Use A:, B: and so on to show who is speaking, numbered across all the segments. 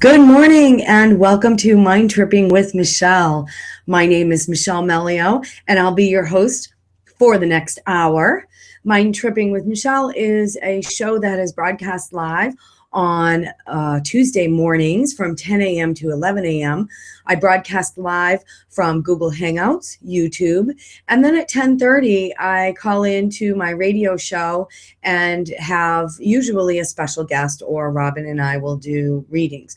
A: Good morning and welcome to Mind Tripping with Michelle. My name is Michelle Melio and I'll be your host for the next hour. Mind Tripping with Michelle is a show that is broadcast live on Tuesday mornings from 10 a.m. to 11 a.m. I broadcast live from Google Hangouts, YouTube, and then at 10:30 I call into my radio show and have usually a special guest, or Robin and I will do readings.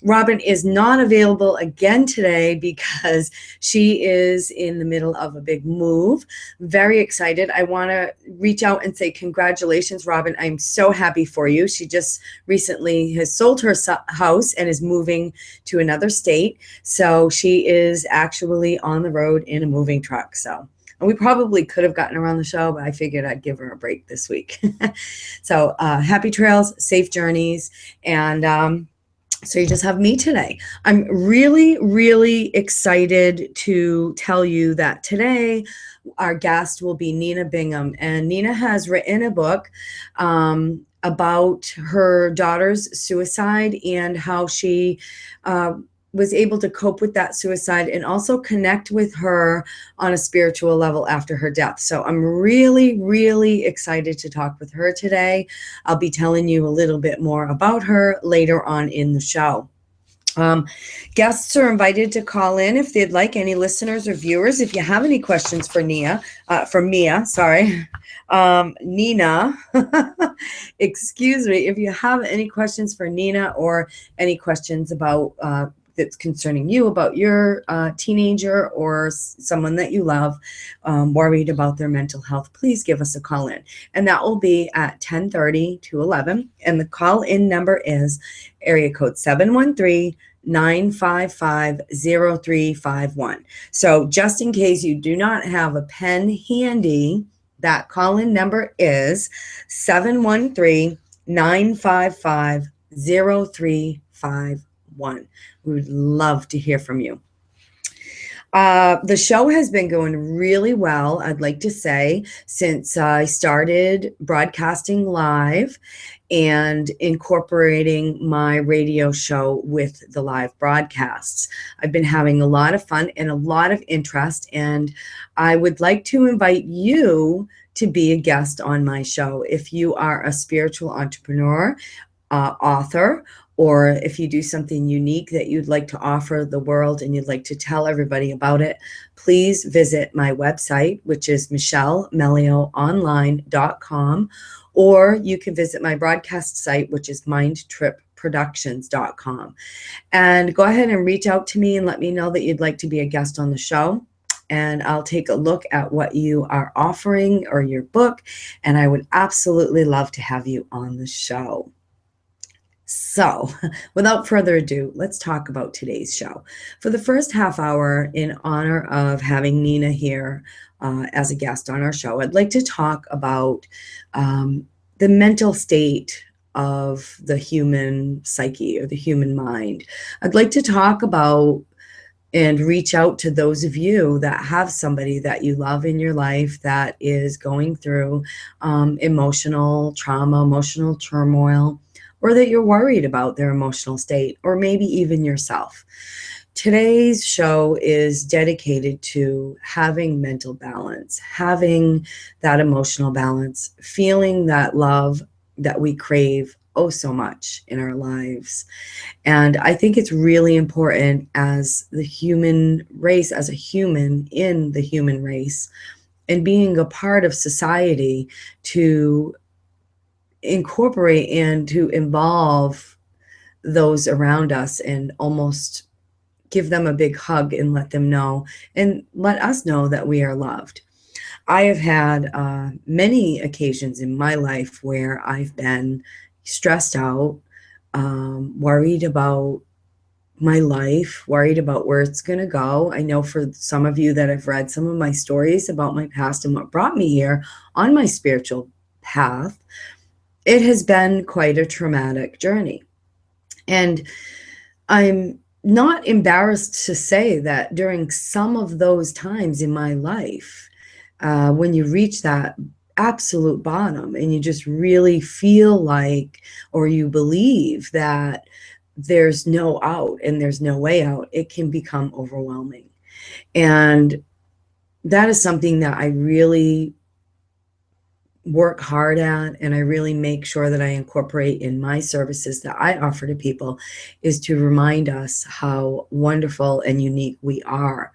A: Robin is not available again today because she is in the middle of a big move. Very excited. I want to reach out and say congratulations, Robin. I'm so happy for you. She just recently has sold her house and is moving to another state. So she is actually on the road in a moving truck. And we probably could have gotten her on the show, but I figured I'd give her a break this week. So happy trails, safe journeys, and so you just have me today. I'm really, really excited to tell you that today our guest will be Nina Bingham. And Nina has written a book about her daughter's suicide and how she was able to cope with that suicide and also connect with her on a spiritual level after her death. So I'm really, really excited to talk with her today. I'll be telling you a little bit more about her later on in the show. Guests are invited to call in if they'd like, any listeners or viewers. If you have any questions for Nina, excuse me, if you have any questions for Nina or any questions about that's concerning you, about your teenager or someone that you love, worried about their mental health, please give us a call in. And that will be at 10:30 to 11. And the call in number is area code 713-955-0351. So just in case you do not have a pen handy, that call in number is 713-955-0351. We would love to hear from you. The show has been going really well, I'd like to say, since I started broadcasting live and incorporating my radio show with the live broadcasts. I've been having a lot of fun and a lot of interest, and I would like to invite you to be a guest on my show. If you are a spiritual entrepreneur, author, or if you do something unique that you'd like to offer the world and you'd like to tell everybody about it, please visit my website, which is michellemelioonline.com, or you can visit my broadcast site, which is mindtripproductions.com. And go ahead and reach out to me and let me know that you'd like to be a guest on the show. And I'll take a look at what you are offering or your book, and I would absolutely love to have you on the show. So without further ado, let's talk about today's show. For the first half hour, in honor of having Nina here as a guest on our show, I'd like to talk about the mental state of the human psyche or the human mind. I'd like to talk about and reach out to those of you that have somebody that you love in your life that is going through emotional trauma, emotional turmoil, or that you're worried about their emotional state, or maybe even yourself. Today's show is dedicated to having mental balance, having that emotional balance, feeling that love that we crave oh so much in our lives. And I think it's really important as the human race, as a human in the human race, and being a part of society, to incorporate and to involve those around us and almost give them a big hug and let them know and let us know that we are loved. I have had many occasions in my life where I've been stressed out, worried about my life, worried about where it's going to go. I know for some of you that have read some of my stories about my past and what brought me here on my spiritual path, it has been quite a traumatic journey. And I'm not embarrassed to say that during some of those times in my life, when you reach that absolute bottom and you just really feel like, or you believe that there's no out and there's no way out, it can become overwhelming. And that is something that I really work hard at, and I really make sure that I incorporate in my services that I offer to people, is to remind us how wonderful and unique we are.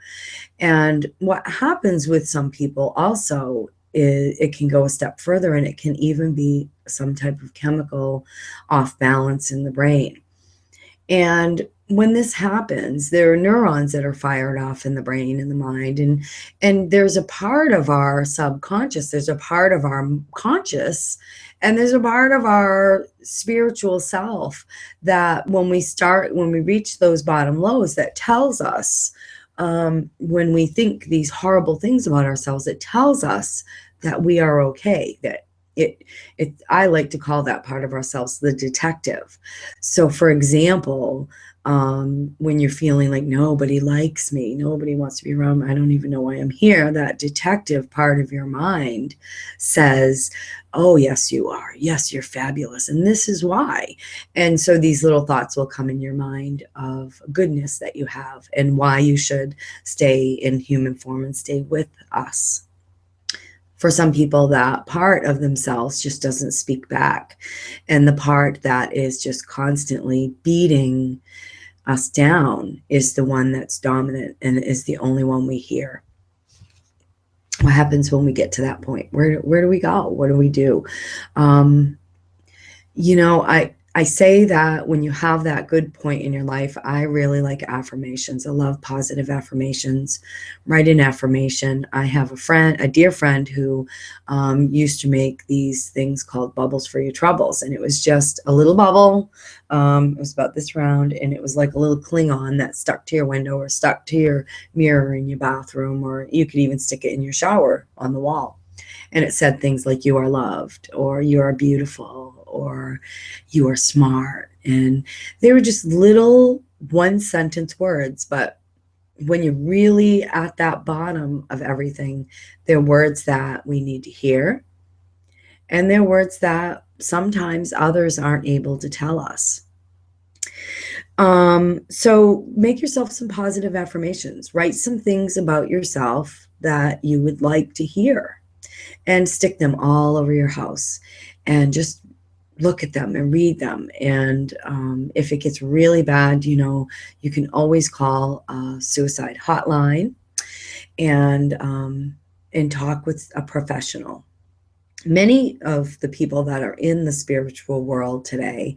A: And what happens with some people also is it can go a step further, and it can even be some type of chemical off balance in the brain. And when this happens, there are neurons that are fired off in the brain and the mind, and there's a part of our subconscious, there's a part of our conscious, and there's a part of our spiritual self that when we reach those bottom lows, that tells us, when we think these horrible things about ourselves, it tells us that we are okay, that I like to call that part of ourselves the detective. So for example, when you're feeling like nobody likes me, nobody wants to be around me, I don't even know why I'm here, that detective part of your mind says, oh, yes, you are. Yes, you're fabulous. And this is why. And so these little thoughts will come in your mind of goodness that you have and why you should stay in human form and stay with us. For some people, that part of themselves just doesn't speak back. And the part that is just constantly beating us down is the one that's dominant and is the only one we hear. What happens when we get to that point? Where do we go? What do we do? I say that when you have that good point in your life, I really like affirmations. I love positive affirmations. Write an affirmation. I have a dear friend who used to make these things called bubbles for your troubles. And it was just a little bubble. It was about this round, and it was like a little Klingon that stuck to your window or stuck to your mirror in your bathroom, or you could even stick it in your shower on the wall. And it said things like, you are loved, or you are beautiful, or you are smart. And they were just little one sentence words, but when you're really at that bottom of everything, they're words that we need to hear. And they're words that sometimes others aren't able to tell us. So make yourself some positive affirmations. Write some things about yourself that you would like to hear, and stick them all over your house, and just look at them and read them. And if it gets really bad, you can always call a suicide hotline and talk with a professional. Many of the people that are in the spiritual world today,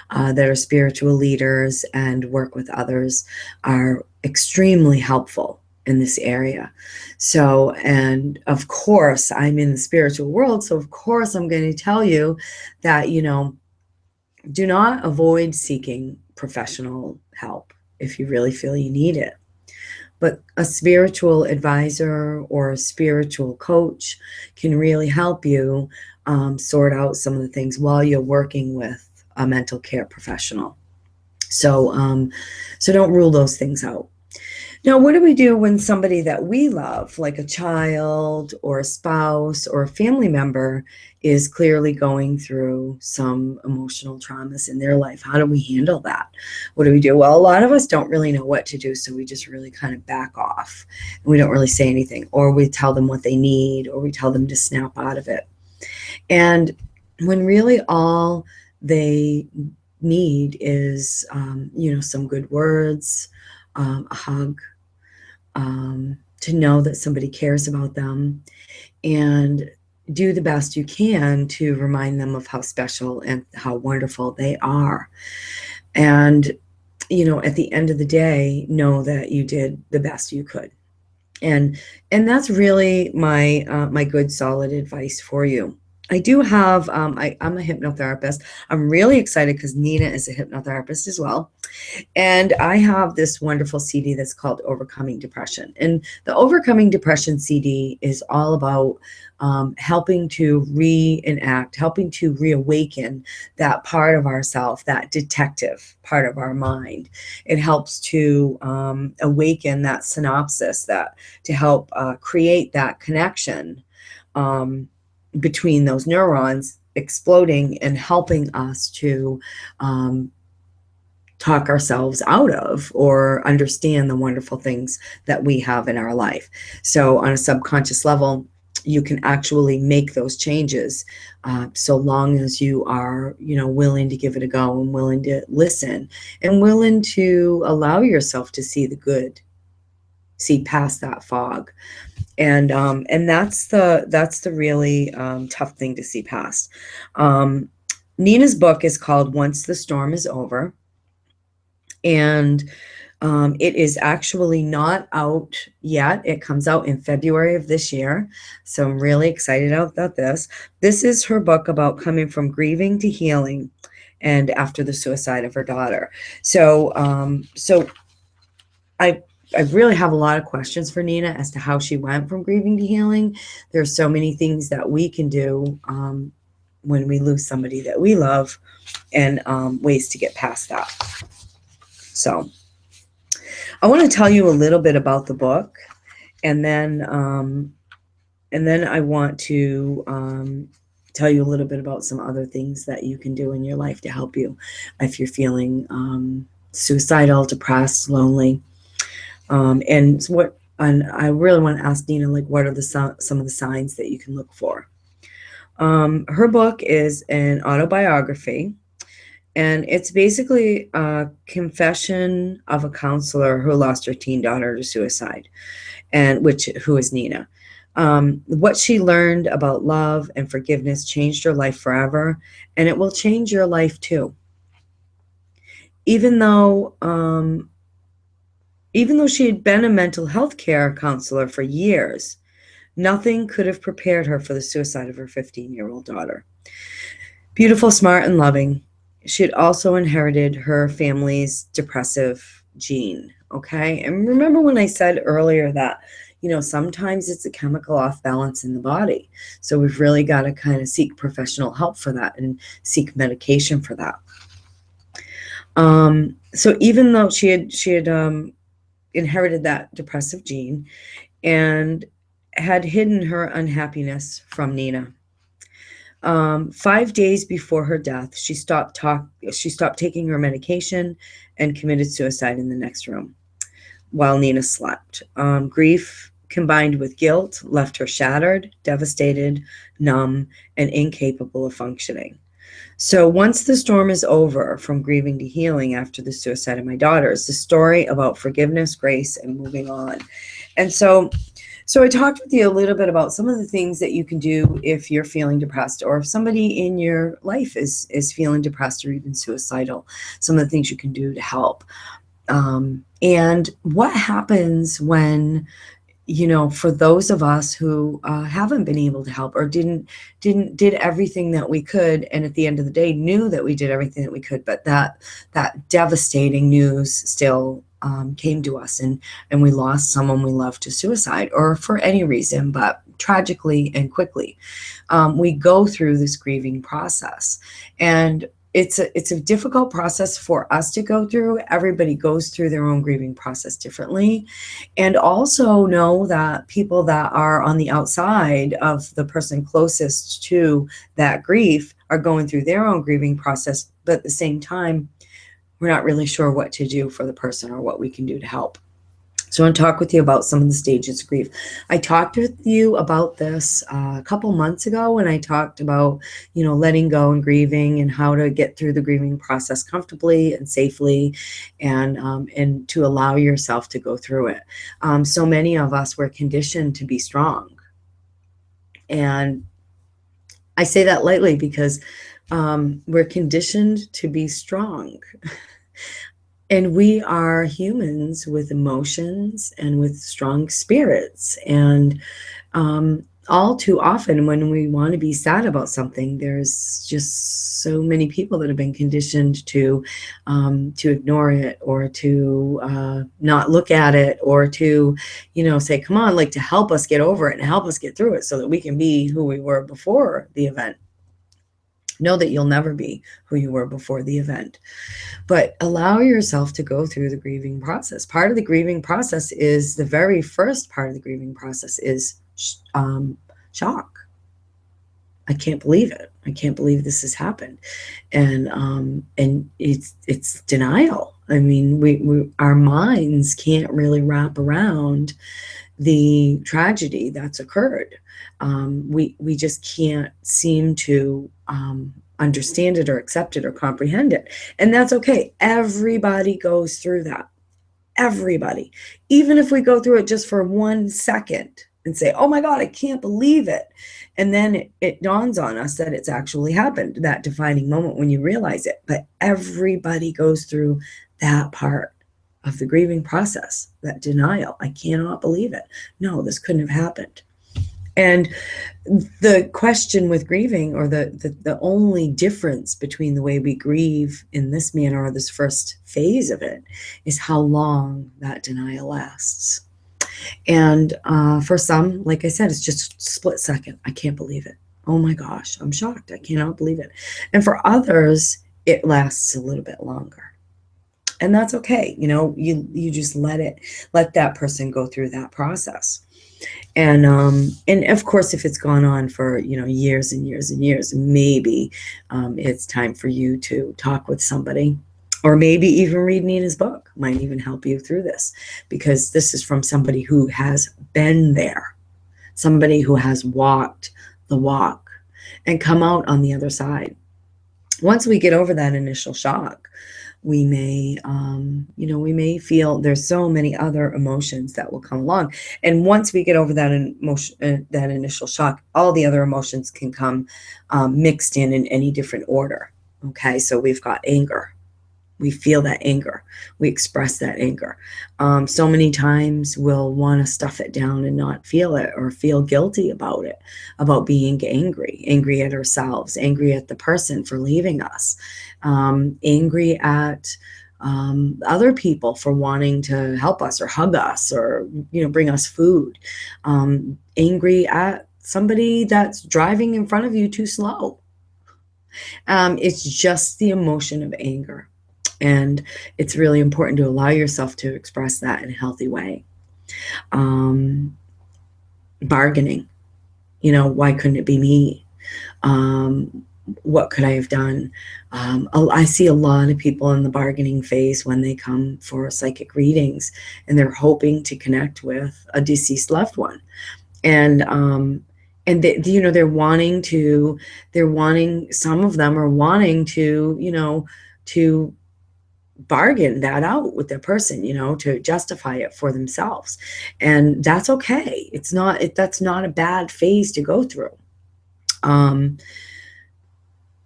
A: that are spiritual leaders and work with others, are extremely helpful in this area. So, and of course, I'm in the spiritual world, so of course I'm going to tell you that, do not avoid seeking professional help if you really feel you need it. But a spiritual advisor or a spiritual coach can really help you sort out some of the things while you're working with a mental care professional. So don't rule those things out. Now, what do we do when somebody that we love, like a child or a spouse or a family member, is clearly going through some emotional traumas in their life? How do we handle that? What do we do? Well, a lot of us don't really know what to do, so we just really kind of back off. And we don't really say anything, or we tell them what they need, or we tell them to snap out of it. And when really all they need is, some good words, a hug, to know that somebody cares about them, and do the best you can to remind them of how special and how wonderful they are. And, at the end of the day, know that you did the best you could. And that's really my good, solid advice for you. I do have, I'm a hypnotherapist. I'm really excited because Nina is a hypnotherapist as well. And I have this wonderful CD that's called Overcoming Depression. And the Overcoming Depression CD is all about helping to reenact, helping to reawaken that part of ourself, that detective part of our mind. It helps to awaken that synopsis, to help create that connection between those neurons exploding and helping us to talk ourselves out of or understand the wonderful things that we have in our life. So on a subconscious level, you can actually make those changes, so long as you are, willing to give it a go and willing to listen and willing to allow yourself to see the good, see past that fog. And that's the really tough thing to see past. Nina's book is called Once the Storm is Over. And it is actually not out yet. It comes out in February of this year. So I'm really excited about this. This is her book about coming from grieving to healing and after the suicide of her daughter. So I really have a lot of questions for Nina as to how she went from grieving to healing. There's so many things that we can do when we lose somebody that we love, and ways to get past that. So I want to tell you a little bit about the book, and then I want to tell you a little bit about some other things that you can do in your life to help you if you're feeling suicidal, depressed, lonely. And I really want to ask Nina, like, what are some of the signs that you can look for? Her book is an autobiography, and it's basically a confession of a counselor who lost her teen daughter to suicide, and who is Nina. What she learned about love and forgiveness changed her life forever, and it will change your life too. Even though she had been a mental health care counselor for years, nothing could have prepared her for the suicide of her 15-year-old daughter. Beautiful, smart, and loving, she had also inherited her family's depressive gene, okay? And remember when I said earlier that, sometimes it's a chemical off balance in the body. So we've really got to kind of seek professional help for that and seek medication for that. So even though she had inherited that depressive gene and had hidden her unhappiness from Nina. 5 days before her death, she stopped taking her medication and committed suicide in the next room while Nina slept. Grief combined with guilt left her shattered, devastated, numb, and incapable of functioning. So once the storm is over, from grieving to healing after the suicide of my daughter, is the story about forgiveness, grace, and moving on. And so I talked with you a little bit about some of the things that you can do if you're feeling depressed, or if somebody in your life is feeling depressed or even suicidal, some of the things you can do to help. And what happens when, for those of us who haven't been able to help or did everything that we could, and at the end of the day knew that we did everything that we could, but that devastating news still came to us, and we lost someone we loved to suicide, or for any reason, but tragically and quickly. We go through this grieving process, and it's a difficult process for us to go through. Everybody goes through their own grieving process differently. And also know that people that are on the outside of the person closest to that grief are going through their own grieving process, but at the same time, we're not really sure what to do for the person or what we can do to help. So I want to talk with you about some of the stages of grief. I talked with you about this a couple months ago when I talked about, letting go and grieving and how to get through the grieving process comfortably and safely, and to allow yourself to go through it. So many of us were conditioned to be strong. And I say that lightly because we're conditioned to be strong. And we are humans with emotions and with strong spirits. And all too often when we want to be sad about something, there's just so many people that have been conditioned to ignore it, or to not look at it, or to, say, come on, like, to help us get over it and help us get through it so that we can be who we were before the event. Know that you'll never be who you were before the event, but allow yourself to go through the grieving process. Part of the grieving process is, the very first part of the grieving process is shock. I can't believe it. I can't believe this has happened. And it's denial. I mean, our minds can't really wrap around the tragedy that's occurred. We just can't seem to understand it or accept it or comprehend it. And that's okay. Everybody goes through that. Everybody. Even if we go through it just for 1 second and say, oh my God, I can't believe it. And then it dawns on us that it's actually happened, that defining moment when you realize it. But everybody goes through that part of the grieving process, that denial. I cannot believe it. No, this couldn't have happened. And the question with grieving, or the only difference between the way we grieve in this manner, or this first phase of it, is how long that denial lasts. And for some, like I said, it's just a split second. I can't believe it. Oh my gosh, I'm shocked. I cannot believe it. And for others, it lasts a little bit longer. And that's okay. You know, you just let that person go through that process. And of course, if it's gone on for, years and years and years, maybe it's time for you to talk with somebody, or maybe even read Nina's book. Might even help you through this, because this is from somebody who has been there, somebody who has walked the walk and come out on the other side. Once we get over that initial shock, we may, we may feel there's so many other emotions that will come along. And once we get over that emotion, that initial shock, all the other emotions can come mixed in any different order. Okay, so we've got anger. We feel that anger. We express that anger. So many times we'll want to stuff it down and not feel it, or feel guilty about it, about being angry at ourselves, angry at the person for leaving us, angry at other people for wanting to help us or hug us or, bring us food, angry at somebody that's driving in front of you too slow. It's just the emotion of anger. And it's really important to allow yourself to express that in a healthy way. Bargaining, why couldn't it be me? What could I have done? I see a lot of people in the bargaining phase when they come for psychic readings, and they're hoping to connect with a deceased loved one. And they're wanting, some of them are wanting to bargain that out with the person, to justify it for themselves. And that's okay. That's not a bad phase to go through.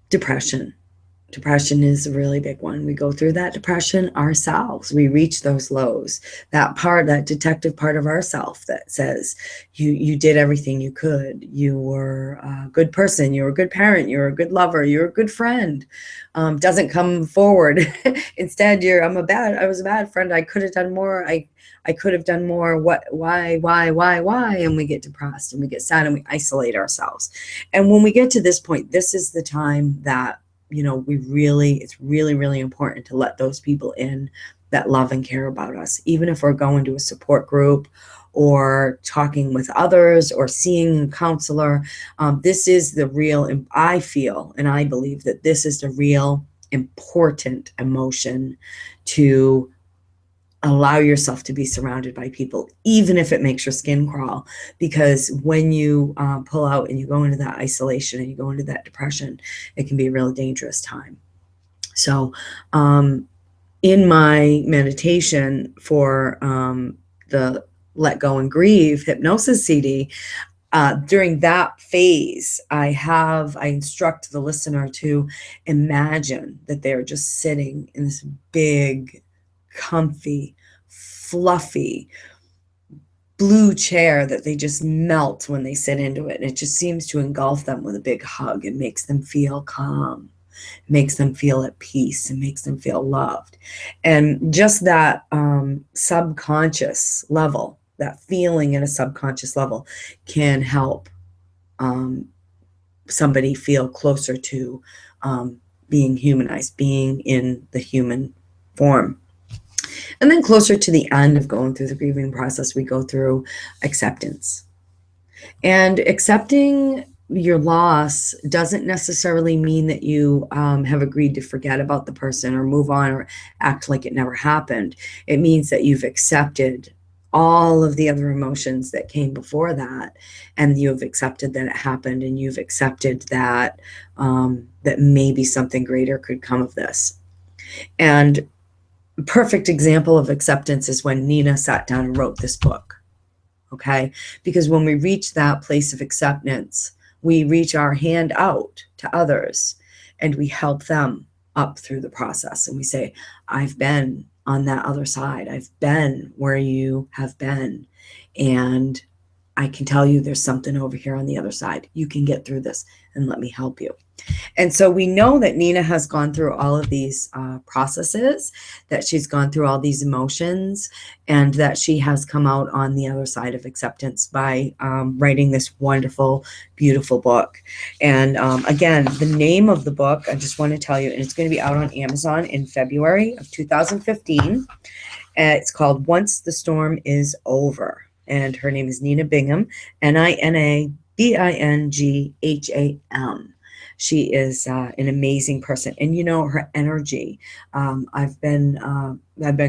A: Depression is a really big one. We go through that depression ourselves. We reach those lows. That detective part of ourself that says, you did everything you could. You were a good person. You were a good parent. You were a good lover. You're a good friend. Doesn't come forward. Instead, I was a bad friend. I could have done more. I could have done more. Why? And we get depressed and we get sad and we isolate ourselves. And when we get to this point, this is the time that, it's really, really important to let those people in that love and care about us. Even if we're going to a support group or talking with others or seeing a counselor, this is the real, I feel, and I believe that this is the real important emotion to allow yourself to be surrounded by people, even if it makes your skin crawl. Because when you pull out and you go into that isolation and you go into that depression, it can be a really dangerous time. So in my meditation for the Let Go and Grieve hypnosis CD, during that phase, I instruct the listener to imagine that they're just sitting in this big, comfy, fluffy blue chair that they just melt when they sit into it. And it just seems to engulf them with a big hug. It makes them feel calm, makes them feel at peace, and makes them feel loved. And just that subconscious level, that feeling at a subconscious level, can help somebody feel closer to being humanized, being in the human form. And then closer to the end of going through the grieving process, we go through acceptance. And accepting your loss doesn't necessarily mean that you have agreed to forget about the person or move on or act like it never happened. It means that you've accepted all of the other emotions that came before that, and you've accepted that it happened, and you've accepted that that maybe something greater could come of this. And a perfect example of acceptance is when Nina sat down and wrote this book. Okay, because when we reach that place of acceptance, we reach our hand out to others and we help them up through the process. And we say, I've been on that other side. I've been where you have been. And I can tell you there's something over here on the other side. You can get through this and let me help you. And so we know that Nina has gone through all of these processes, that she's gone through all these emotions, and that she has come out on the other side of acceptance by writing this wonderful, beautiful book. And again, the name of the book, I just want to tell you, and it's going to be out on Amazon in February of 2015. It's called Once the Storm is Over. And her name is Nina Bingham, Nina Bingham. She is an amazing person, and you know her energy. I've been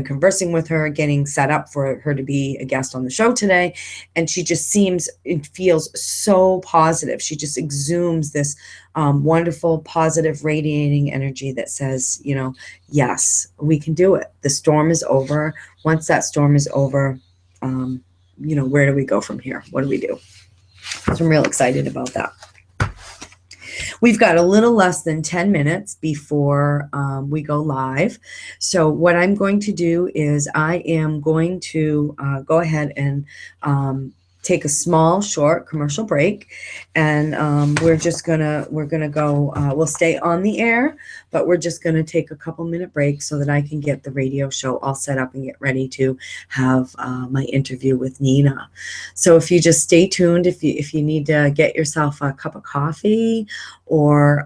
A: conversing with her, getting set up for her to be a guest on the show today, and she just seems and feels so positive. She just exudes this wonderful, positive, radiating energy that says, you know, yes, we can do it. The storm is over. Once that storm is over, you know, where do we go from here? What do we do? So I'm real excited about that. We've got a little less than 10 minutes before we go live. So what I'm going to do is I am going to go ahead and take a small, short commercial break, and we're gonna go. We'll stay on the air, but we're just gonna take a couple-minute break so that I can get the radio show all set up and get ready to have my interview with Nina. So if you just stay tuned, if you need to get yourself a cup of coffee or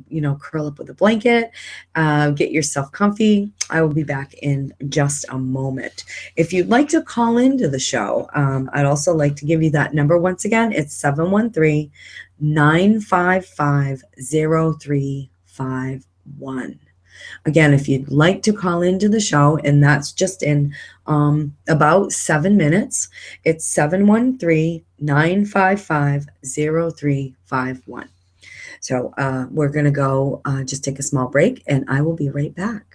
A: you know, curl up with a blanket, get yourself comfy. I will be back in just a moment. If you'd like to call into the show, I'd also like to give you that number once again. It's 713-955-0351. Again, if you'd like to call into the show, and that's just in about 7 minutes, it's 713-955-0351. So we're going to go just take a small break, and I will be right back.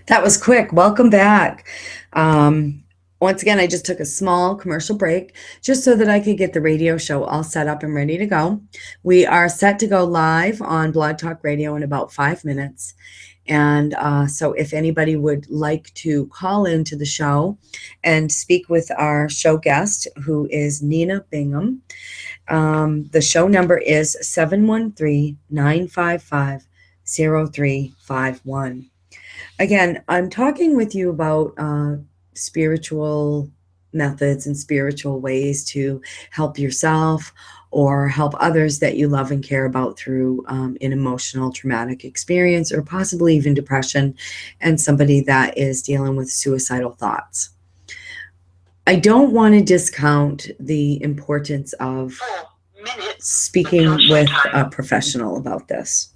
A: That was quick. Welcome back. Once again, I just took a small commercial break just so that I could get the radio show all set up and ready to go. We are set to go live on Blog Talk Radio in about 5 minutes. And so if anybody would like to call into the show and speak with our show guest, who is Nina Bingham, the show number is 713-955-0351. Again, I'm talking with you about spiritual methods and spiritual ways to help yourself or help others that you love and care about through an emotional traumatic experience, or possibly even depression, and somebody that is dealing with suicidal thoughts. I don't want to discount the importance of speaking with a professional about this.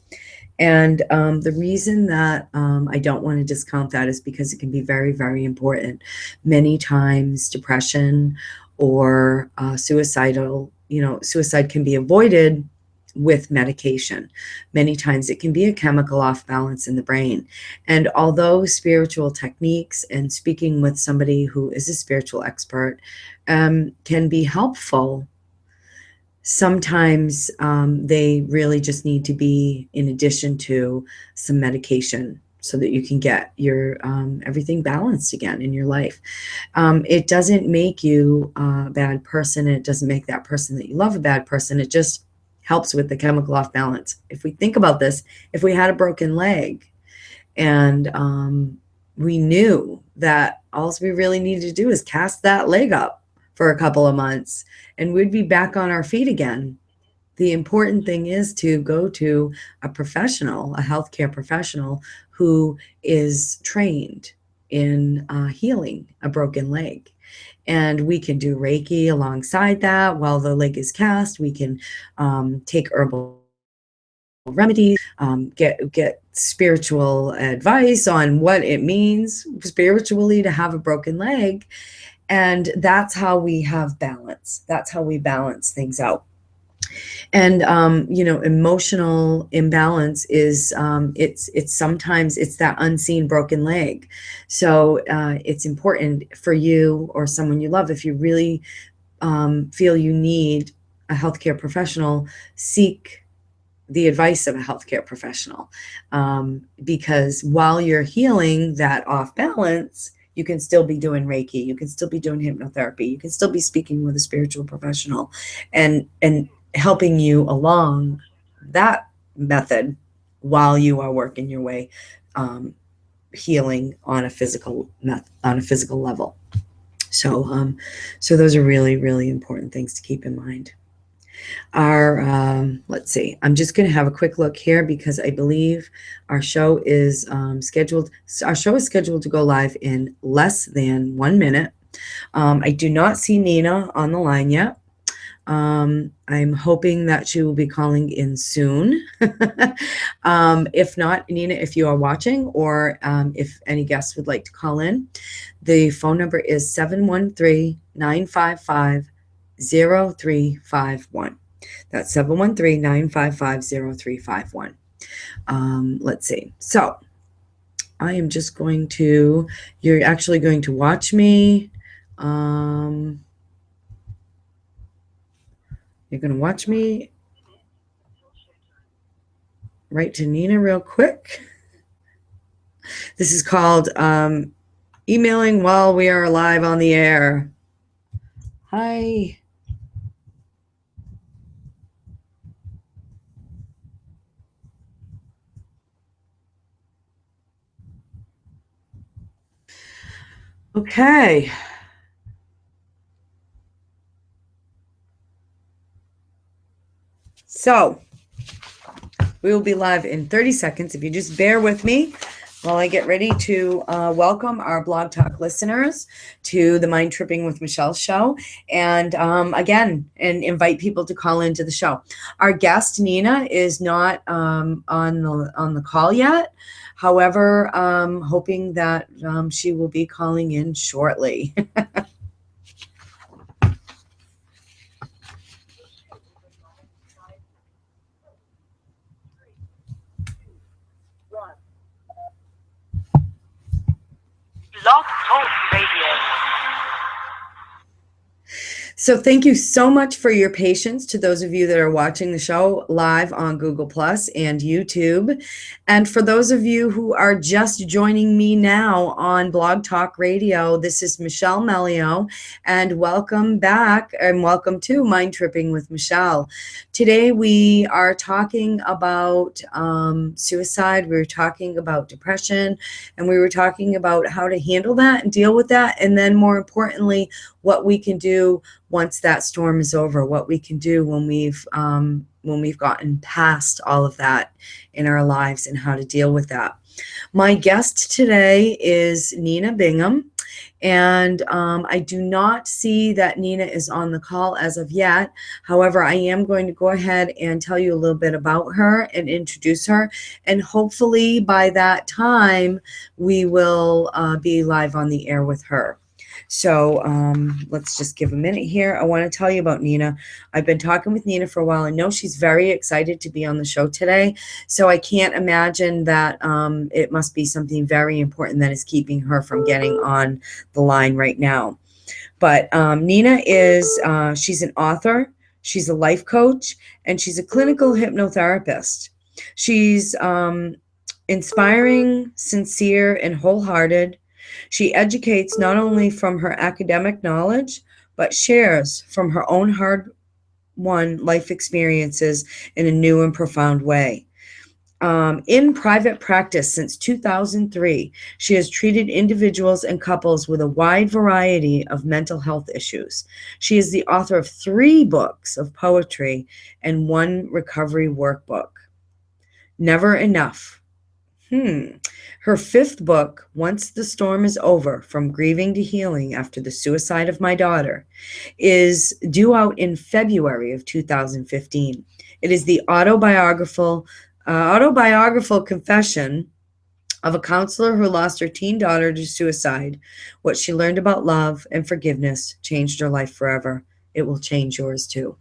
A: And the reason that I don't want to discount that is because it can be very, very important. Many times depression or suicide can be avoided with medication. Many times it can be a chemical off balance in the brain. And although spiritual techniques and speaking with somebody who is a spiritual expert can be helpful, sometimes they really just need to be in addition to some medication so that you can get your everything balanced again in your life. It doesn't make you a bad person, and it doesn't make that person that you love a bad person. It just helps with the chemical off balance. If we think about this, if we had a broken leg and we knew that all we really needed to do is cast that leg up for a couple of months and we'd be back on our feet again. The important thing is to go to a professional, a healthcare professional who is trained in healing a broken leg. And we can do Reiki alongside that while the leg is cast. We can take herbal remedies, get spiritual advice on what it means spiritually to have a broken leg. And that's how we have balance. That's how we balance things out. And emotional imbalance is it's sometimes it's that unseen broken leg. So it's important for you or someone you love, if you really feel you need a healthcare professional, seek the advice of a healthcare professional, because while you're healing that off balance, you can still be doing Reiki, you can still be doing hypnotherapy, you can still be speaking with a spiritual professional and helping you along that method while you are working your way healing on a physical level. So those are really, really important things to keep in mind. Let's see, I'm just going to have a quick look here because I believe our show is scheduled to go live in less than 1 minute. I do not see Nina on the line yet. I'm hoping that she will be calling in soon. If not, Nina, if you are watching, or if any guests would like to call in, the phone number is 713-955-0351. That's 713-955-0351. Let's see. So I am just going to, you're actually going to watch me. You're going to watch me write to Nina real quick. This is called emailing while we are live on the air. Hi. Okay. So we will be live in 30 seconds. If you just bear with me while I get ready to welcome our Blog Talk listeners to the Mind Tripping with Michelle show, and again, and invite people to call into the show. Our guest Nina is not on the call yet. However, hoping that she will be calling in shortly. Blog Talk Radio. So thank you so much for your patience to those of you that are watching the show live on Google Plus and YouTube. And for those of you who are just joining me now on Blog Talk Radio, this is Michelle Melio, and welcome back and welcome to Mind Tripping with Michelle. Today we are talking about suicide, we were talking about depression, and we were talking about how to handle that and deal with that, and then more importantly, what we can do once that storm is over, what we can do when we've gotten past all of that in our lives and how to deal with that. My guest today is Nina Bingham, and I do not see that Nina is on the call as of yet. However, I am going to go ahead and tell you a little bit about her and introduce her, and hopefully by that time we will be live on the air with her. So let's just give a minute here. I want to tell you about Nina. I've been talking with Nina for a while. I know she's very excited to be on the show today. So I can't imagine that it must be something very important that is keeping her from getting on the line right now. But Nina is, she's an author, she's a life coach, and she's a clinical hypnotherapist. She's inspiring, sincere, and wholehearted. She educates not only from her academic knowledge, but shares from her own hard-won life experiences in a new and profound way. In private practice since 2003, she has treated individuals and couples with a wide variety of mental health issues. She is the author of 3 books of poetry and 1 recovery workbook. Never enough. Her 5th book, Once the Storm is Over, From Grieving to Healing After the Suicide of My Daughter, is due out in February of 2015. It is the autobiographical confession of a counselor who lost her teen daughter to suicide. What she learned about love and forgiveness changed her life forever. It will change yours too.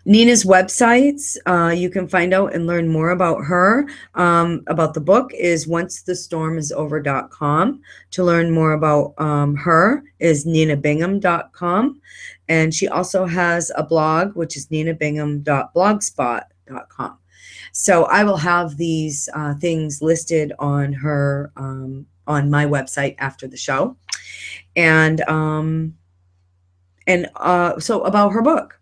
A: Nina's websites, you can find out and learn more about her, about the book, is oncethestormisover.com. To learn more about her is ninabingham.com. And she also has a blog, which is ninabingham.blogspot.com. So I will have these things listed on her, on my website after the show. And so about her book.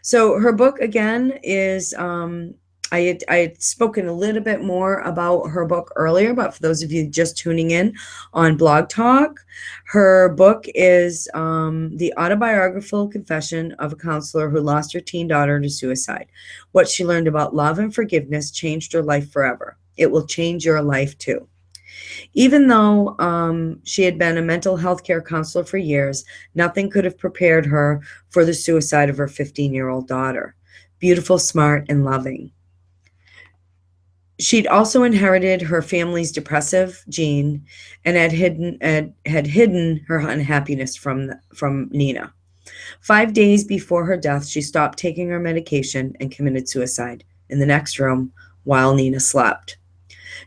A: So her book, again, is, I had spoken a little bit more about her book earlier, but for those of you just tuning in on Blog Talk, her book is the autobiographical confession of a counselor who lost her teen daughter to suicide. What she learned about love and forgiveness changed her life forever. It will change your life too. Even though she had been a mental health care counselor for years, nothing could have prepared her for the suicide of her 15-year-old daughter. Beautiful, smart, and loving. She'd also inherited her family's depressive gene and had hidden her unhappiness from Nina. 5 days before her death, she stopped taking her medication and committed suicide in the next room while Nina slept.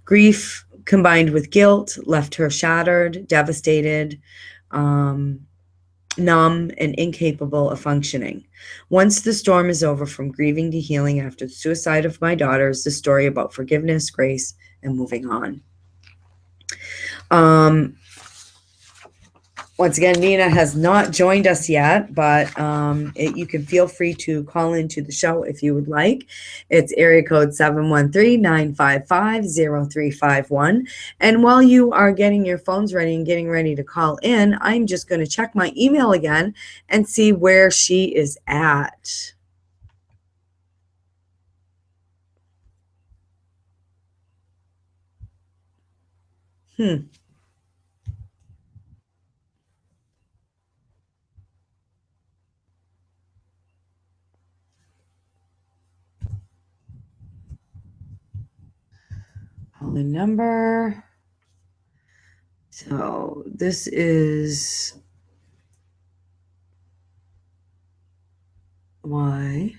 A: Grief combined with guilt left her shattered, devastated, numb, and incapable of functioning. Once the Storm is Over, From Grieving to Healing After the Suicide of My Daughter is the story about forgiveness, grace, and moving on. Once again, Nina has not joined us yet, but you can feel free to call into the show if you would like. It's area code 713-955-0351. And while you are getting your phones ready and getting ready to call in, I'm just going to check my email again and see where she is at. The number. So this is why.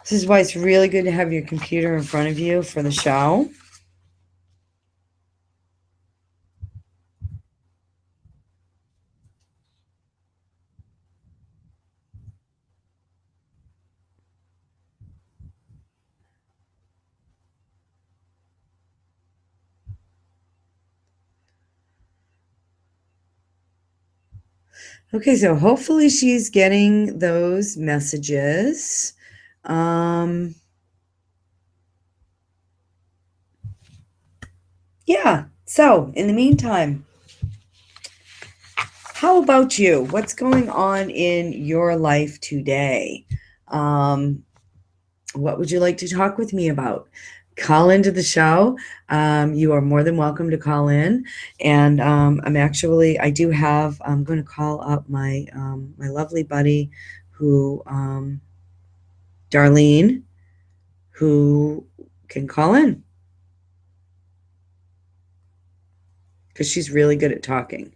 A: This is why it's really good to have your computer in front of you for the show. Okay, so hopefully she's getting those messages. Yeah, so in the meantime, how about you? What's going on in your life today? What would you like to talk with me about? Call into the show. You are more than welcome to call in. And I'm going to call up my my lovely buddy who, Darlene, who can call in because she's really good at talking.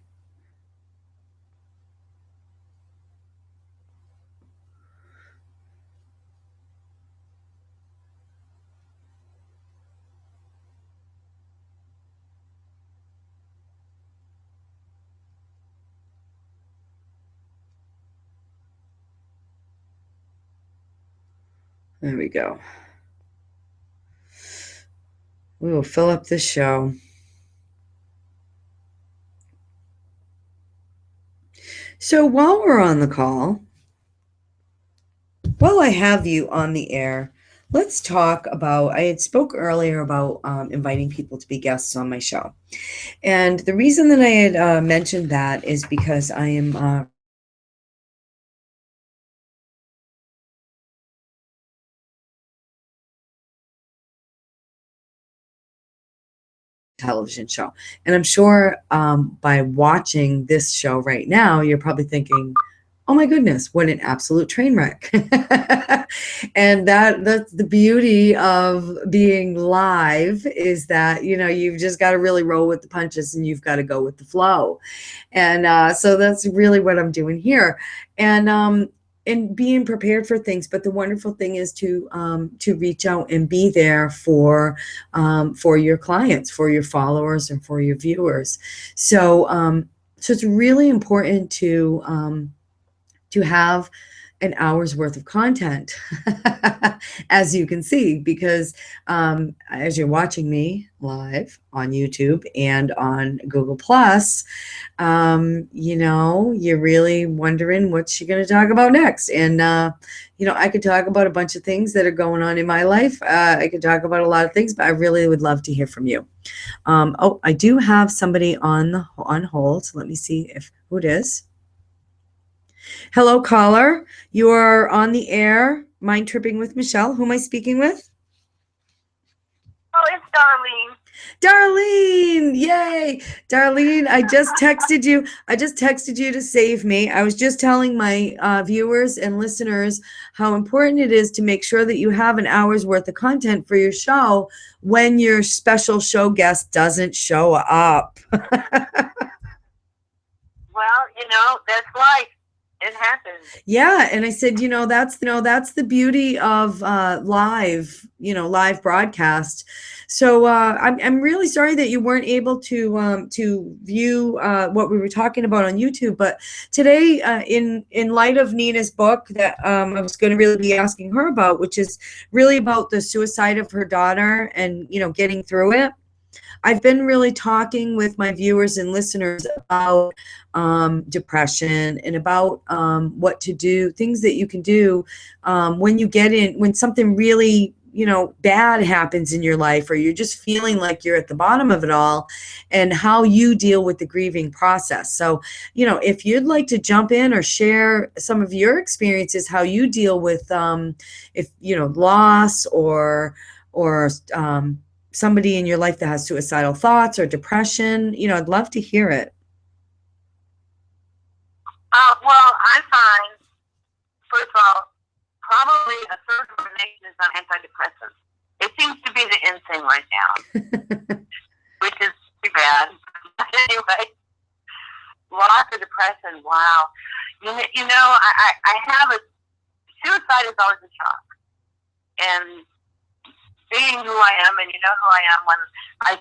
A: There we go. We will fill up this show. So while we're on the call, while I have you on the air, let's talk about, I had spoke earlier about inviting people to be guests on my show. And the reason that I had mentioned that is because I am television show. And I'm sure by watching this show right now, you're probably thinking, oh my goodness, what an absolute train wreck. And that's the beauty of being live, is that, you know, you've just got to really roll with the punches and you've got to go with the flow. And so that's really what I'm doing here. And being prepared for things. But the wonderful thing is to reach out and be there for your clients, for your followers, and for your viewers. So it's really important to have an hour's worth of content, as you can see, because as you're watching me live on YouTube and on Google Plus, you know, you're really wondering what's she going to talk about next. And you know, I could talk about a bunch of things that are going on in my life. I could talk about a lot of things, but I really would love to hear from you. Oh, I do have somebody on hold. Let me see who it is. Hello, caller. You are on the air. Mind Tripping with Michelle. Who am I speaking with?
B: Oh, it's Darlene.
A: Darlene, yay. Darlene, I just texted you. I just texted you to save me. I was just telling my viewers and listeners how important it is to make sure that you have an hour's worth of content for your show when your special show guest doesn't show up.
B: Well, you know, that's life. It happens.
A: Yeah, and I said, you know, that's the beauty of live broadcast. So I'm really sorry that you weren't able to view what we were talking about on YouTube. But today, in light of Nina's book that I was going to really be asking her about, which is really about the suicide of her daughter and, you know, getting through it. I've been really talking with my viewers and listeners about depression and about what to do, things that you can do when something really, you know, bad happens in your life, or you're just feeling like you're at the bottom of it all, and how you deal with the grieving process. So, you know, if you'd like to jump in or share some of your experiences, how you deal with, if, you know, loss or somebody in your life that has suicidal thoughts or depression, you know, I'd love to hear it.
B: Well, I find, first of all, probably a third of the nation is on antidepressants. It seems to be the in thing right now, which is too bad. Anyway, lots of depression. Wow. You know, I have suicide is always a shock. And being who I am, and you know who I am, when I